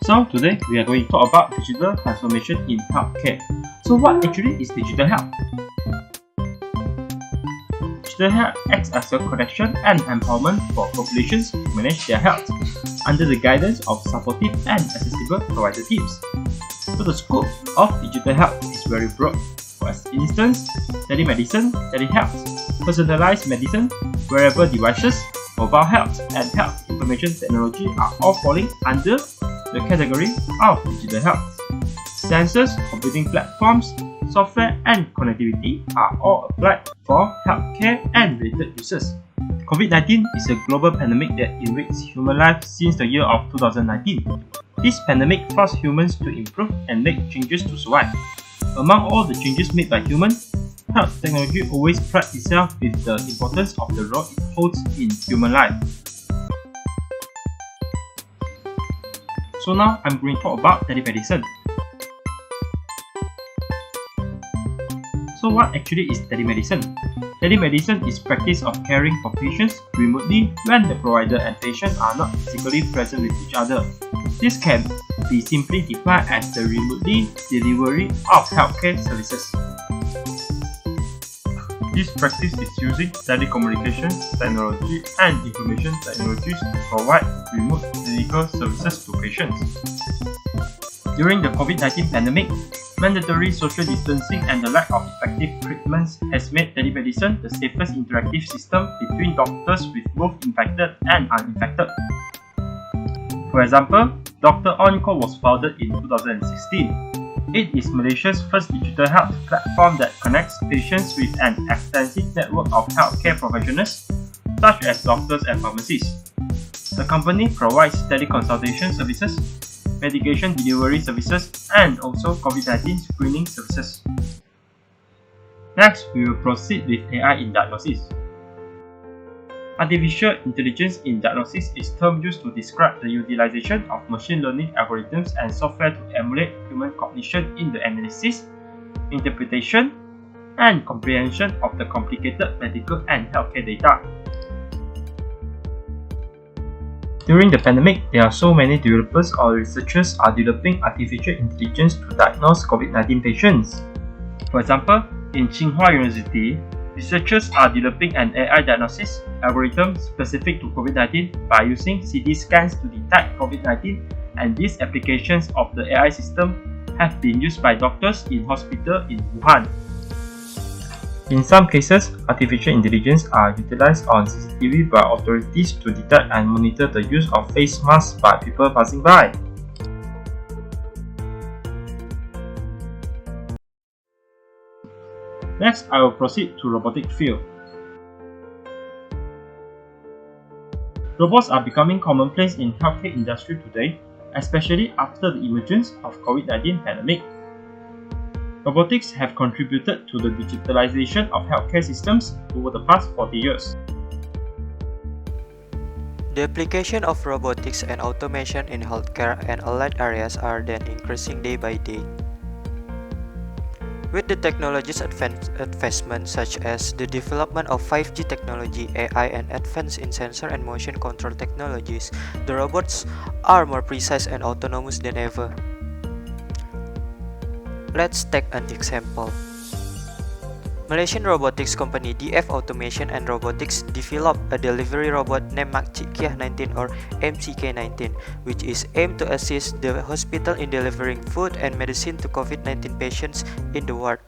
So today we are going to talk about digital transformation in healthcare. So what actually is digital health? Digital health acts as a connection and empowerment for populations to manage their health under the guidance of supportive and accessible provider teams. So the scope of digital health is very broad. For instance, telemedicine, telehealth, personalized medicine, wearable devices, mobile health, and health information technology are all falling under the category of digital health. Sensors, computing platforms, software, and connectivity are all applied for healthcare and related uses. COVID-19 is a global pandemic that enriched human life since the year of 2019. This pandemic forced humans to improve and make changes to survive. Among all the changes made by humans, health technology always prides itself with the importance of the role it holds in human life. So now I'm going to talk about telemedicine. So what actually is telemedicine? Telemedicine is practice of caring for patients remotely when the provider and patient are not physically present with each other. This can be simply defined as the remotely delivery of healthcare services. This practice is using telecommunications technology and information technologies to provide remote medical services to patients. During the COVID-19 pandemic, mandatory social distancing and the lack of effective treatments has made telemedicine the safest interactive system between doctors with both infected and uninfected. For example, Dr. On-Call was founded in 2016. It is Malaysia's first digital health platform that connects patients with an extensive network of healthcare professionals, such as doctors and pharmacists. The company provides teleconsultation services, medication delivery services, and also COVID-19 screening services. Next, we will proceed with AI in diagnosis. Artificial intelligence in diagnosis is a term used to describe the utilization of machine learning algorithms and software to emulate human cognition in the analysis, interpretation, and comprehension of the complicated medical and healthcare data. During the pandemic, there are so many developers or researchers are developing artificial intelligence to diagnose COVID-19 patients. For example, in Tsinghua University, researchers are developing an AI diagnosis algorithm specific to COVID-19 by using CT scans to detect COVID-19, and these applications of the AI system have been used by doctors in hospitals in Wuhan. In some cases, artificial intelligence are utilized on CCTV by authorities to detect and monitor the use of face masks by people passing by. Next, I will proceed to robotic field. Robots are becoming commonplace in healthcare industry today, especially after the emergence of COVID-19 pandemic. Robotics have contributed to the digitalization of healthcare systems over the past 40 years. The application of robotics and automation in healthcare and allied areas are then increasing day by day. With the technology's advancement such as the development of 5G technology, AI, and advance in sensor and motion control technologies, the robots are more precise and autonomous than ever. Let's take an example. Malaysian robotics company DF Automation and Robotics developed a delivery robot named Makcik 19 or MCK19, which is aimed to assist the hospital in delivering food and medicine to COVID-19 patients in the ward.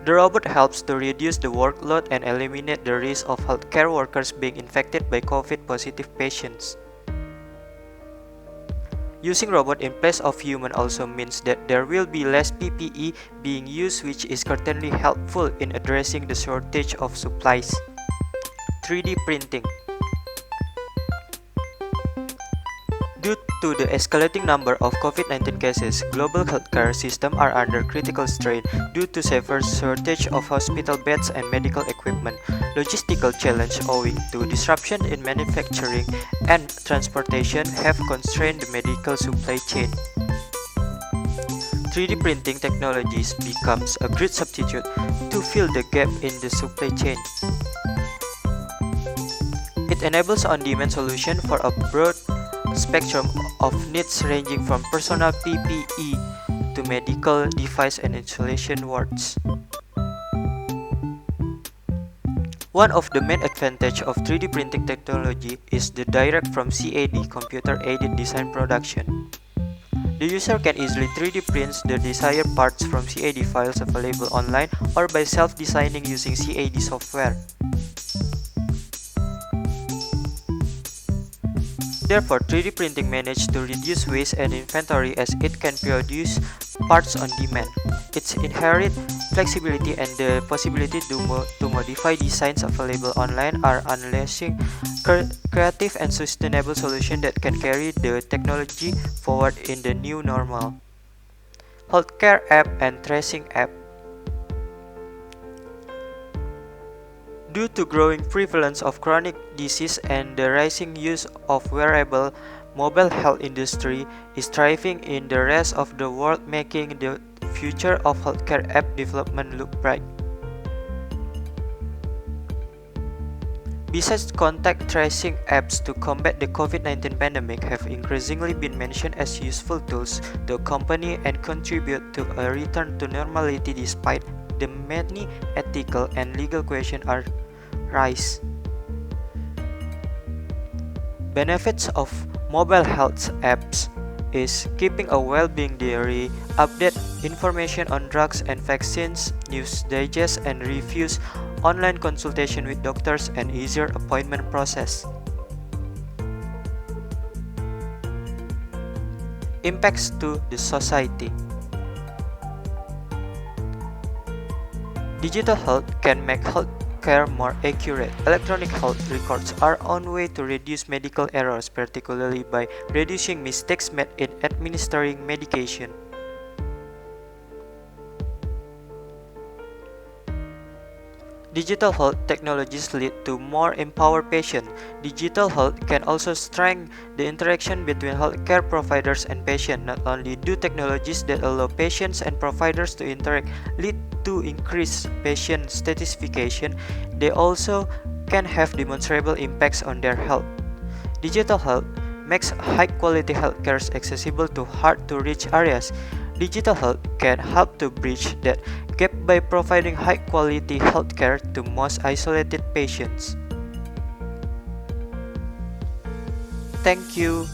The robot helps to reduce the workload and eliminate the risk of healthcare workers being infected by COVID-positive patients. Using robot in place of human also means that there will be less PPE being used, which is certainly helpful in addressing the shortage of supplies. 3D printing. Due to the escalating number of COVID-19 cases, global healthcare systems are under critical strain due to severe shortage of hospital beds and medical equipment. Logistical challenges owing to disruption in manufacturing and transportation have constrained the medical supply chain. 3D printing technologies becomes a great substitute to fill the gap in the supply chain. It enables on-demand solution for a broad spectrum of needs ranging from personal PPE to medical device and isolation wards. One of the main advantages of 3D printing technology is the direct from CAD computer-aided design production. The user can easily 3D print the desired parts from CAD files available online or by self-designing using CAD software. Therefore, 3D printing managed to reduce waste and inventory as it can produce parts on demand. Its inherent flexibility and the possibility to modify designs available online are unleashing creative and sustainable solutions that can carry the technology forward in the new normal. Healthcare app and tracing app. Due to growing prevalence of chronic disease and the rising use of wearable, mobile health industry is thriving in the rest of the world, making the future of healthcare app development look bright. Besides contact tracing apps to combat the COVID-19 pandemic have increasingly been mentioned as useful tools to accompany and contribute to a return to normality despite the many ethical and legal questions are rise. Benefits of mobile health apps is keeping a well-being diary, update information on drugs and vaccines, news digest and reviews, online consultation with doctors, and easier appointment process. Impacts to the society. Digital health can make healthcare more accurate. Electronic health records are one way to reduce medical errors, particularly by reducing mistakes made in administering medication. Digital health technologies lead to more empowered patients. Digital health can also strengthen the interaction between healthcare providers and patients. Not only do technologies that allow patients and providers to interact lead to increased patient satisfaction, they also can have demonstrable impacts on their health. Digital health makes high-quality healthcare accessible to hard-to-reach areas. Digital health can help to bridge that gap by providing high-quality healthcare to most isolated patients. Thank you.